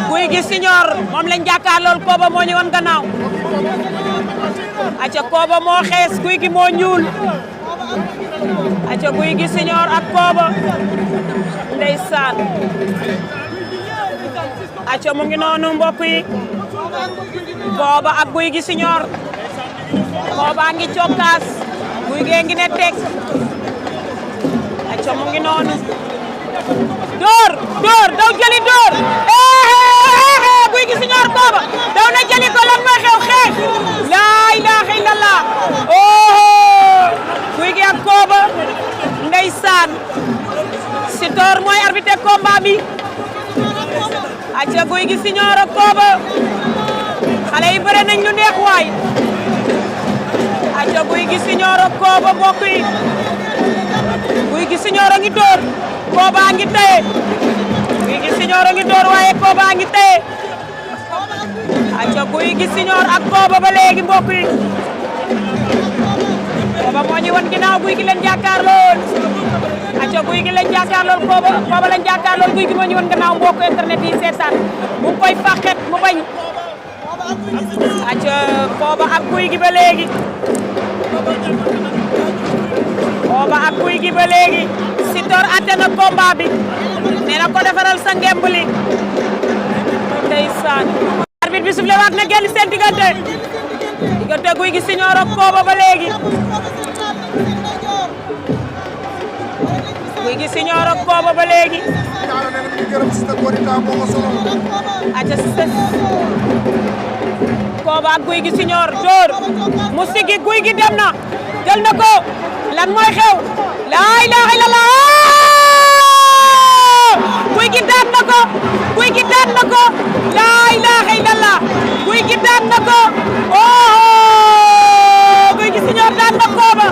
Gouye Gui Junior moom lañ jàkkaarlool Koba moo ñu wan gannaaw aca Koba moo xees Gouye Gui moo ñuul aca Gouye Gui Junior ak Koba ndeysaan aca mu ngi noonu mbokk yi Koba ak Gouye Gui Junior Koba ngi cokkaas Gouye Gui ngi ne teg aca mu ngi noonu door daw jëli door Gouye Gui Junior Koba daw na jëli ko lan mooy xew xeex laa ilaaha illallah Gouye Gui ak Koba ndeysaan Sitor mooy arbitre combat bi aca Gouye Gui Junior ak Koba xale yi bëre nañ lu neex waay aca Gouye Gui Junior ak Koba mbokk yi Gouye Gui Junior a ngi door Koba a ngi téye Gouye Gui Junior a ngi door waaye Koba a ngi téye aca Gouye Gui Junior ak Koba ba léegi mbokk yi Koba moo ñu wan ginnaaw Gouye Gui leen jàkkaarlool aca Gouye Gui leen jàkkaarlool Koba leen jàkkaarlool Gouye Gui moo ñu wan gannaaw mbokk internet yi seetaan mu ngi koy faxet mu bañ aca Koba ak Gouye Gui ba léegi Koba ak Gouye Gui ba léegi Sitor atte na combat bi nee na ko defaral sa ngemb li ndeysaan arbitre bi soufflé waat na génn seen diggante Gouye Gui Junior ak Koba ba léegi Gouye Gui Junior ak Koba ba léegi aca Koba ak Gouye Gui Junior door mu sigi Gouye Gui dem na jël na ko lan mooy xew laa ilaaha illallah Gouye Gui daan na ko Gouye Gui daan na ko laa ilaaha illallah Gouye Gui daan na ko Gouye Gui Junior daan na Koba